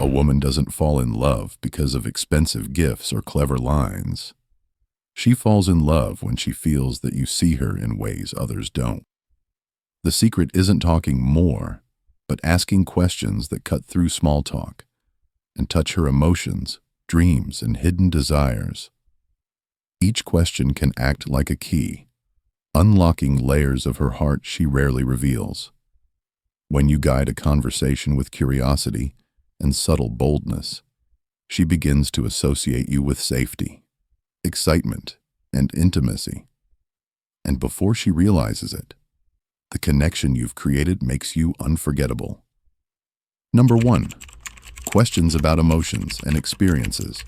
A woman doesn't fall in love because of expensive gifts or clever lines. She falls in love when she feels that you see her in ways others don't. The secret isn't talking more, but asking questions that cut through small talk and touch her emotions, dreams, and hidden desires. Each question can act like a key, unlocking layers of her heart she rarely reveals. When you guide a conversation with curiosity and subtle boldness, she begins to associate you with safety, excitement, and intimacy. And before she realizes it, the connection you've created makes you unforgettable. Number 1. Questions about emotions and experiences.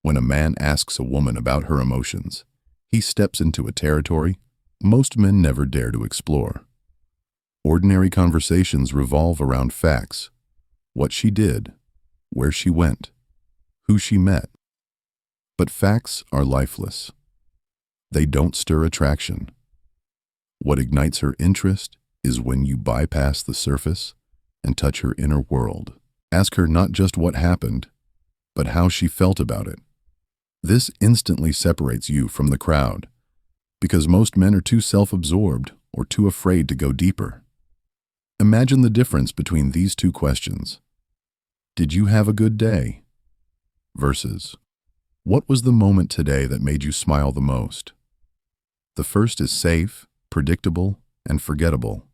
When a man asks a woman about her emotions, he steps into a territory most men never dare to explore. Ordinary conversations revolve around facts: what she did, where she went, who she met. But facts are lifeless. They don't stir attraction. What ignites her interest is when you bypass the surface and touch her inner world. Ask her not just what happened, but how she felt about it. This instantly separates you from the crowd, because most men are too self-absorbed or too afraid to go deeper. Imagine the difference between these two questions. Did you have a good day? Versus, what was the moment today that made you smile the most? The first is safe, predictable, and forgettable.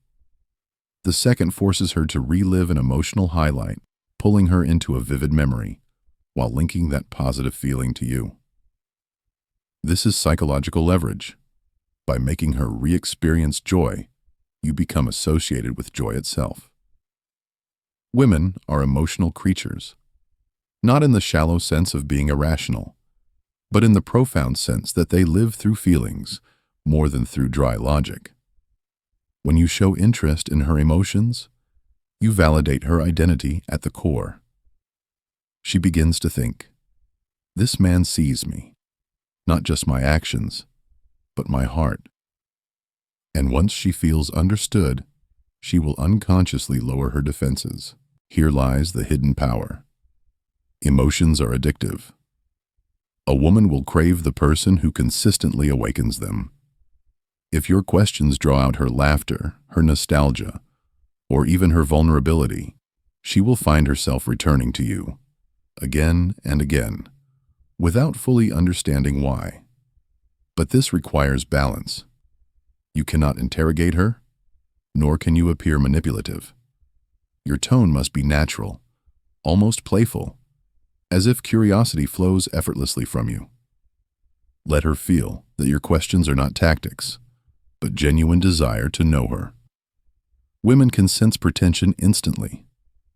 The second forces her to relive an emotional highlight, pulling her into a vivid memory, while linking that positive feeling to you. This is psychological leverage. By making her re-experience joy, you become associated with joy itself. Women are emotional creatures, not in the shallow sense of being irrational, but in the profound sense that they live through feelings more than through dry logic. When you show interest in her emotions, you validate her identity at the core. She begins to think, this man sees me, not just my actions, but my heart. And once she feels understood, she will unconsciously lower her defenses. Here lies the hidden power. Emotions are addictive. A woman will crave the person who consistently awakens them. If your questions draw out her laughter, her nostalgia, or even her vulnerability, she will find herself returning to you, again and again, without fully understanding why. But this requires balance. You cannot interrogate her, nor can you appear manipulative. Your tone must be natural, almost playful, as if curiosity flows effortlessly from you. Let her feel that your questions are not tactics, but genuine desire to know her. Women can sense pretension instantly,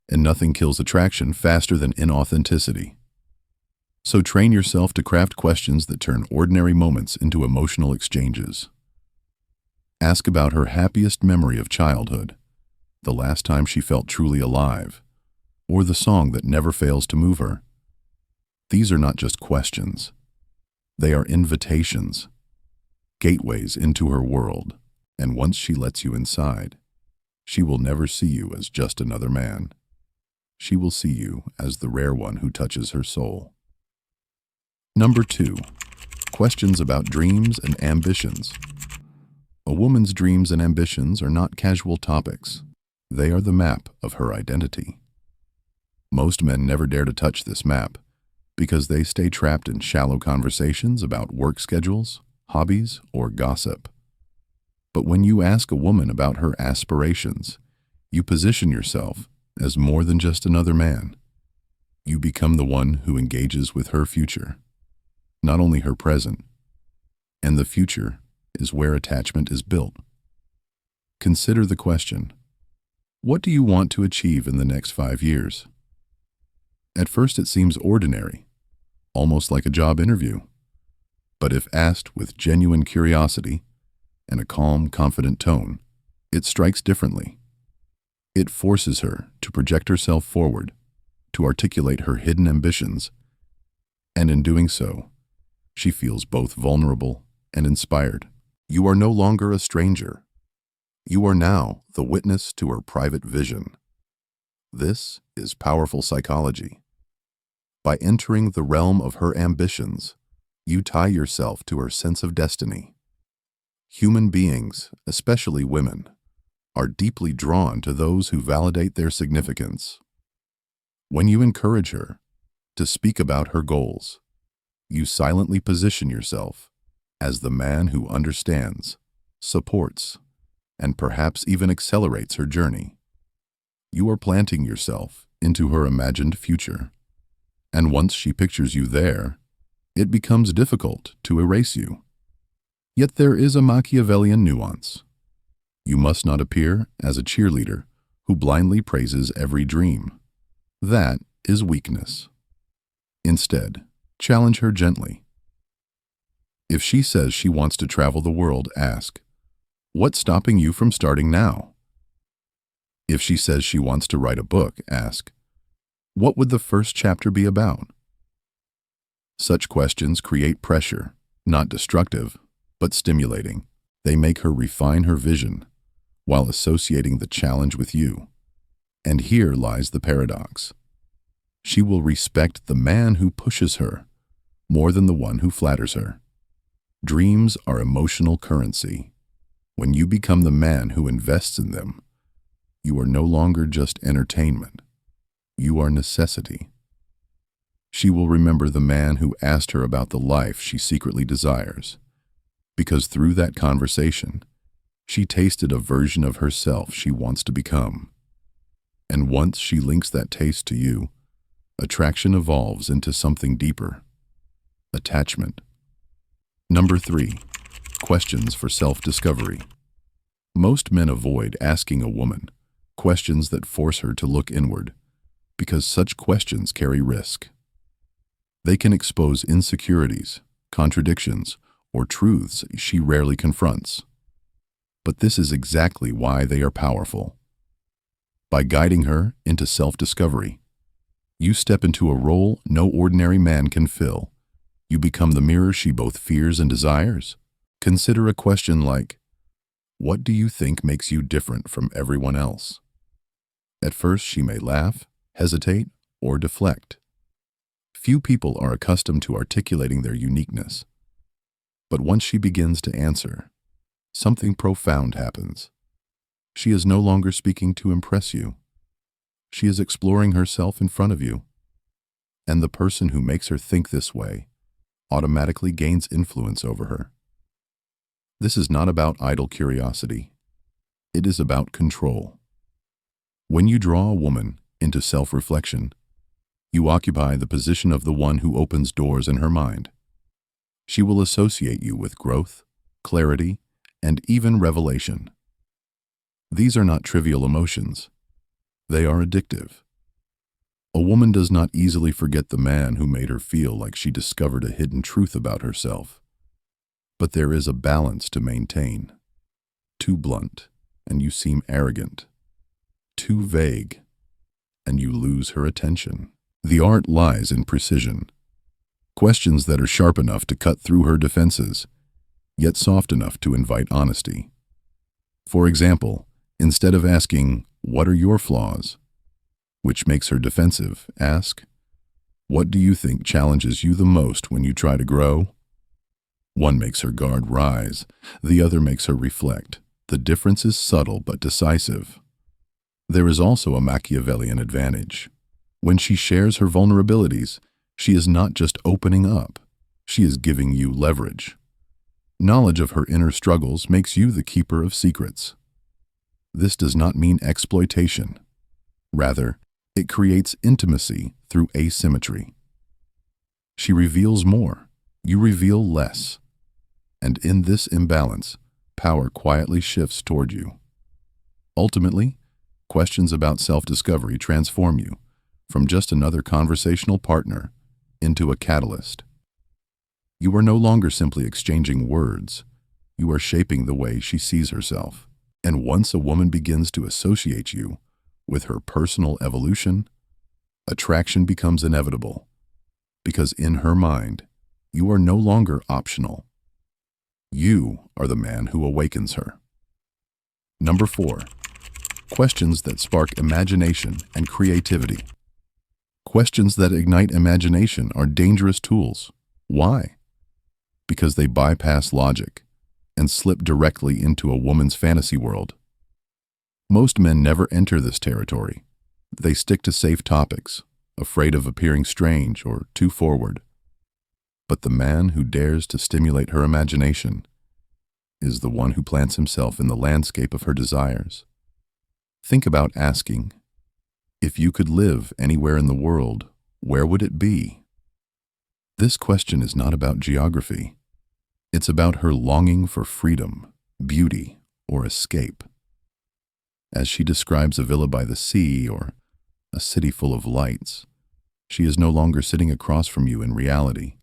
and nothing kills attraction faster than inauthenticity. So train yourself to craft questions that turn ordinary moments into emotional exchanges. Ask about her happiest memory of childhood, the last time she felt truly alive, or the song that never fails to move her. These are not just questions. They are invitations, gateways into her world, and once she lets you inside, she will never see you as just another man. She will see you as the rare one who touches her soul. Number 2. Questions about dreams and ambitions. A woman's dreams and ambitions are not casual topics. They are the map of her identity. Most men never dare to touch this map because they stay trapped in shallow conversations about work schedules, hobbies, or gossip. But when you ask a woman about her aspirations, you position yourself as more than just another man. You become the one who engages with her future, not only her present, and the future is where attachment is built. Consider the question, what do you want to achieve in the next 5 years? At first it seems ordinary, almost like a job interview. But if asked with genuine curiosity and a calm, confident tone, it strikes differently. It forces her to project herself forward, to articulate her hidden ambitions, and in doing so, she feels both vulnerable and inspired. You are no longer a stranger. You are now the witness to her private vision. This is powerful psychology. By entering the realm of her ambitions, you tie yourself to her sense of destiny. Human beings, especially women, are deeply drawn to those who validate their significance. When you encourage her to speak about her goals, you silently position yourself as the man who understands, supports, and perhaps even accelerates her journey. You are planting yourself into her imagined future, and once she pictures you there, it becomes difficult to erase you. Yet there is a Machiavellian nuance. You must not appear as a cheerleader who blindly praises every dream. That is weakness. Instead, challenge her gently. If she says she wants to travel the world, ask, "What's stopping you from starting now?" If she says she wants to write a book, ask, "What would the first chapter be about?" Such questions create pressure, not destructive, but stimulating. They make her refine her vision while associating the challenge with you. And here lies the paradox. She will respect the man who pushes her more than the one who flatters her. Dreams are emotional currency. When you become the man who invests in them, you are no longer just entertainment. You are necessity. She will remember the man who asked her about the life she secretly desires, because through that conversation, she tasted a version of herself she wants to become. And once she links that taste to you, attraction evolves into something deeper: attachment. Number 3, questions for self-discovery. Most men avoid asking a woman questions that force her to look inward, because such questions carry risk. They can expose insecurities, contradictions, or truths she rarely confronts. But this is exactly why they are powerful. By guiding her into self-discovery, you step into a role no ordinary man can fill. You become the mirror she both fears and desires. Consider a question like, "What do you think makes you different from everyone else?" At first, she may laugh, hesitate, or deflect. Few people are accustomed to articulating their uniqueness. But once she begins to answer, something profound happens. She is no longer speaking to impress you. She is exploring herself in front of you. And the person who makes her think this way automatically gains influence over her. This is not about idle curiosity. It is about control. When you draw a woman into self-reflection, you occupy the position of the one who opens doors in her mind. She will associate you with growth, clarity, and even revelation. These are not trivial emotions. They are addictive. A woman does not easily forget the man who made her feel like she discovered a hidden truth about herself. But there is a balance to maintain. Too blunt, and you seem arrogant. Too vague, and you lose her attention. The art lies in precision. Questions that are sharp enough to cut through her defenses, yet soft enough to invite honesty. For example, instead of asking, "What are your flaws?" which makes her defensive, ask, "What do you think challenges you the most when you try to grow?" One makes her guard rise, the other makes her reflect. The difference is subtle but decisive. There is also a Machiavellian advantage. When she shares her vulnerabilities, she is not just opening up, she is giving you leverage. Knowledge of her inner struggles makes you the keeper of secrets. This does not mean exploitation. Rather, it creates intimacy through asymmetry. She reveals more, you reveal less. And in this imbalance, power quietly shifts toward you. Ultimately, questions about self-discovery transform you from just another conversational partner into a catalyst. You are no longer simply exchanging words. You are shaping the way she sees herself. And once a woman begins to associate you with her personal evolution, attraction becomes inevitable, because in her mind, you are no longer optional. You are the man who awakens her. Number 4, Questions that spark imagination and creativity. Questions that ignite imagination are dangerous tools. Why? Because they bypass logic and slip directly into a woman's fantasy world. Most men never enter this territory. They stick to safe topics, afraid of appearing strange or too forward. But the man who dares to stimulate her imagination is the one who plants himself in the landscape of her desires. Think about asking, if you could live anywhere in the world, where would it be? This question is not about geography. It's about her longing for freedom, beauty, or escape. As she describes a villa by the sea or a city full of lights, she is no longer sitting across from you in reality.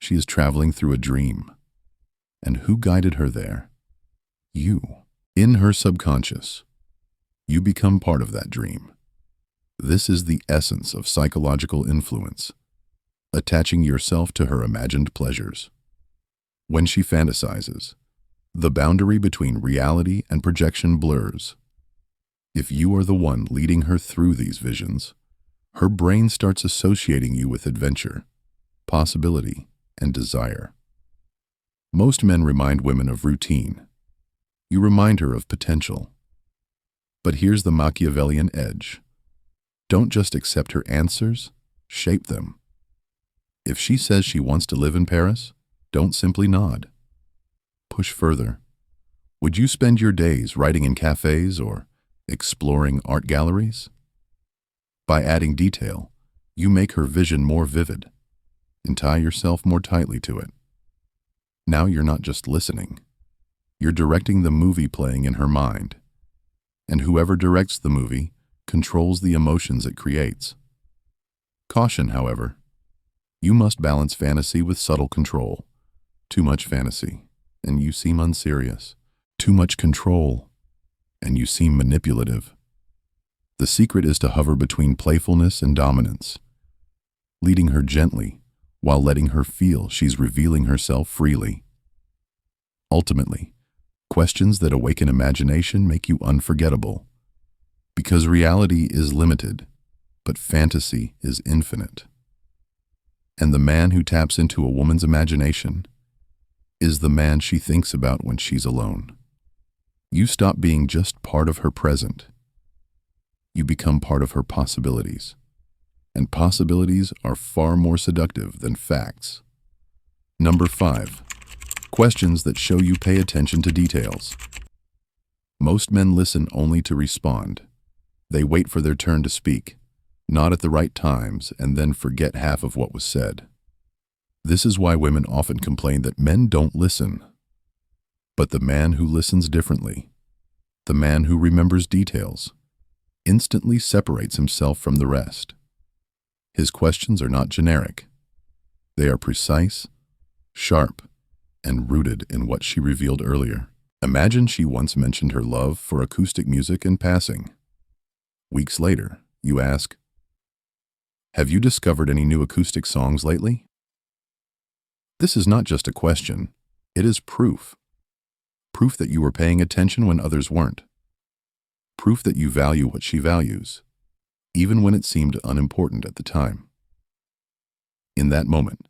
She is traveling through a dream. And who guided her there? You. In her subconscious, you become part of that dream. This is the essence of psychological influence, attaching yourself to her imagined pleasures. When she fantasizes, the boundary between reality and projection blurs. If you are the one leading her through these visions, her brain starts associating you with adventure, possibility, and desire. Most men remind women of routine. You remind her of potential. But here's the Machiavellian edge. Don't just accept her answers, shape them. If she says she wants to live in Paris, don't simply nod. Push further. Would you spend your days writing in cafes or exploring art galleries? By adding detail, you make her vision more vivid and tie yourself more tightly to it. Now you're not just listening. You're directing the movie playing in her mind. And whoever directs the movie controls the emotions it creates. Caution, however. You must balance fantasy with subtle control. Too much fantasy, and you seem unserious. Too much control, and you seem manipulative. The secret is to hover between playfulness and dominance, leading her gently while letting her feel she's revealing herself freely. Ultimately, questions that awaken imagination make you unforgettable, because reality is limited, but fantasy is infinite. And the man who taps into a woman's imagination is the man she thinks about when she's alone. You stop being just part of her present. You become part of her possibilities. And possibilities are far more seductive than facts. Number 5. Questions that show you pay attention to details. Most men listen only to respond. They wait for their turn to speak, nod at the right times, and then forget half of what was said. This is why women often complain that men don't listen. But the man who listens differently, the man who remembers details, instantly separates himself from the rest. His questions are not generic. They are precise, sharp, and rooted in what she revealed earlier. Imagine she once mentioned her love for acoustic music in passing. Weeks later, you ask, "Have you discovered any new acoustic songs lately?" This is not just a question, it is proof. Proof that you were paying attention when others weren't. Proof that you value what she values, even when it seemed unimportant at the time. In that moment,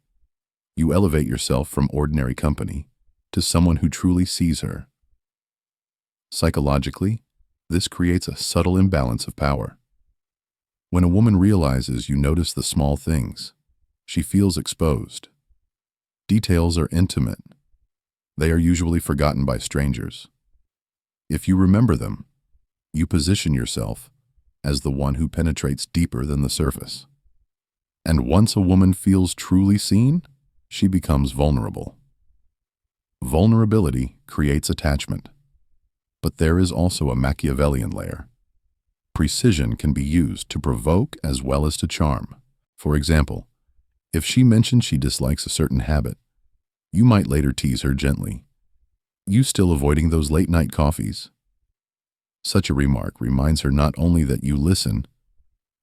you elevate yourself from ordinary company to someone who truly sees her. Psychologically, this creates a subtle imbalance of power. When a woman realizes you notice the small things, she feels exposed. Details are intimate. They are usually forgotten by strangers. If you remember them, you position yourself as the one who penetrates deeper than the surface. And once a woman feels truly seen, she becomes vulnerable. Vulnerability creates attachment. But there is also a Machiavellian layer. Precision can be used to provoke as well as to charm. For example, if she mentions she dislikes a certain habit, you might later tease her gently. "You still avoiding those late-night coffees?" Such a remark reminds her not only that you listen,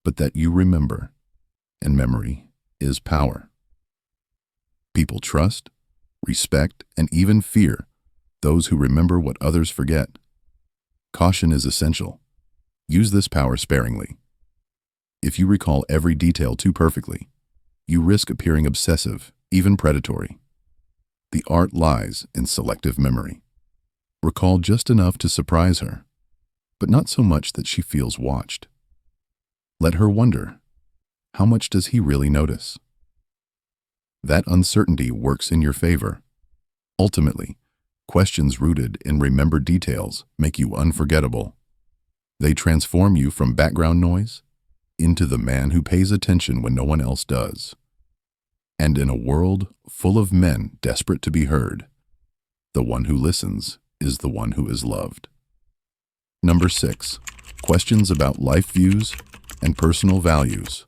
but that you remember, and memory is power. People trust, respect, and even fear those who remember what others forget. Caution is essential. Use this power sparingly. If you recall every detail too perfectly, you risk appearing obsessive, even predatory. The art lies in selective memory. Recall just enough to surprise her, but not so much that she feels watched. Let her wonder, how much does he really notice? That uncertainty works in your favor. Ultimately, questions rooted in remembered details make you unforgettable. They transform you from background noise into the man who pays attention when no one else does. And in a world full of men desperate to be heard, the one who listens is the one who is loved. Number 6. Questions about life views and personal values.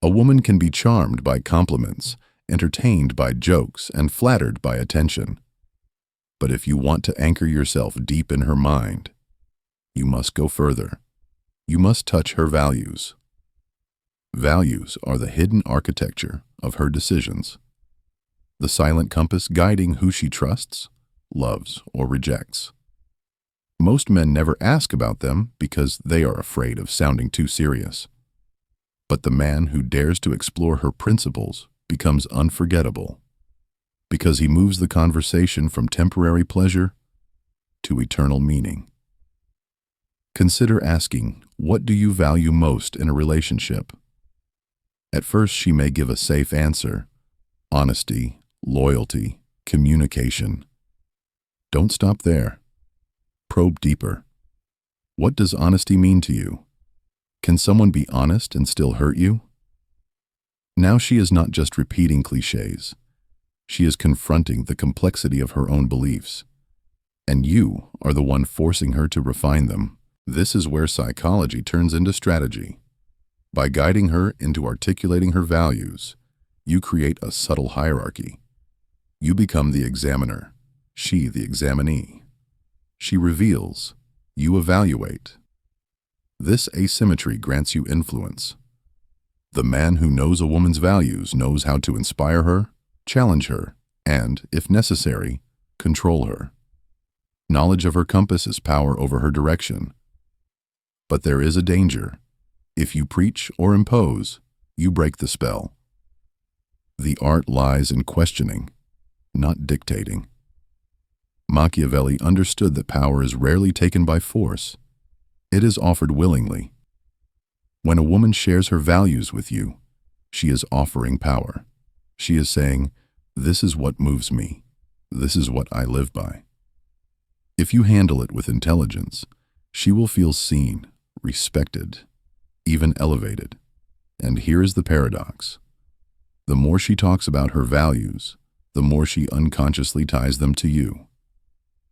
A woman can be charmed by compliments, entertained by jokes, and flattered by attention. But if you want to anchor yourself deep in her mind, you must go further. You must touch her values. Values are the hidden architecture of her decisions, the silent compass guiding who she trusts, loves, or rejects. Most men never ask about them because they are afraid of sounding too serious. But the man who dares to explore her principles becomes unforgettable because he moves the conversation from temporary pleasure to eternal meaning. Consider asking, what do you value most in a relationship? At first, she may give a safe answer: honesty, loyalty, communication. Don't stop there. Probe deeper. What does honesty mean to you? Can someone be honest and still hurt you? Now she is not just repeating clichés. She is confronting the complexity of her own beliefs. And you are the one forcing her to refine them. This is where psychology turns into strategy. By guiding her into articulating her values, you create a subtle hierarchy. You become the examiner, she the examinee. She reveals, you evaluate. This asymmetry grants you influence. The man who knows a woman's values knows how to inspire her, challenge her, and, if necessary, control her. Knowledge of her compass is power over her direction. But there is a danger. If you preach or impose, you break the spell. The art lies in questioning, not dictating. Machiavelli understood that power is rarely taken by force. It is offered willingly. When a woman shares her values with you, she is offering power. She is saying, this is what moves me. This is what I live by. If you handle it with intelligence, she will feel seen, respected, even elevated. And here is the paradox. The more she talks about her values, the more she unconsciously ties them to you.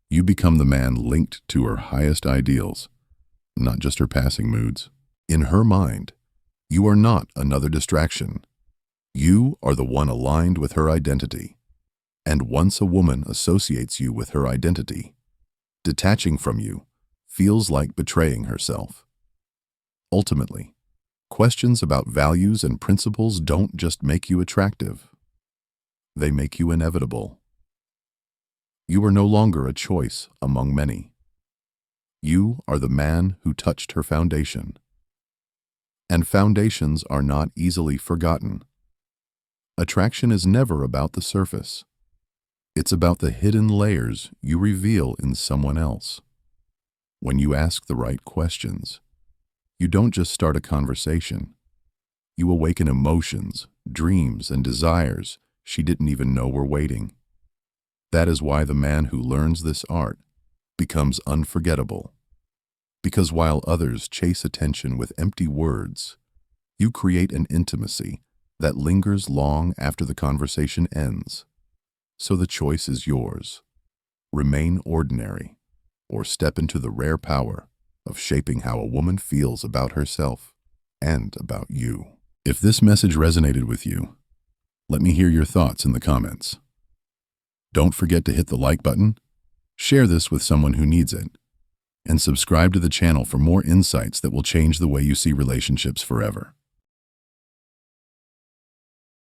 You become the man linked to her highest ideals, not just her passing moods. In her mind, you are not another distraction. You are the one aligned with her identity. And once a woman associates you with her identity, detaching from you feels like betraying herself. Ultimately, questions about values and principles don't just make you attractive. They make you inevitable. You are no longer a choice among many. You are the man who touched her foundation. And foundations are not easily forgotten. Attraction is never about the surface. It's about the hidden layers you reveal in someone else. When you ask the right questions, you don't just start a conversation. You awaken emotions, dreams, and desires she didn't even know were waiting. That is why the man who learns this art becomes unforgettable. Because while others chase attention with empty words, you create an intimacy that lingers long after the conversation ends. So the choice is yours. Remain ordinary, or step into the rare power of shaping how a woman feels about herself and about you. If this message resonated with you, let me hear your thoughts in the comments. Don't forget to hit the like button, share this with someone who needs it, and subscribe to the channel for more insights that will change the way you see relationships forever.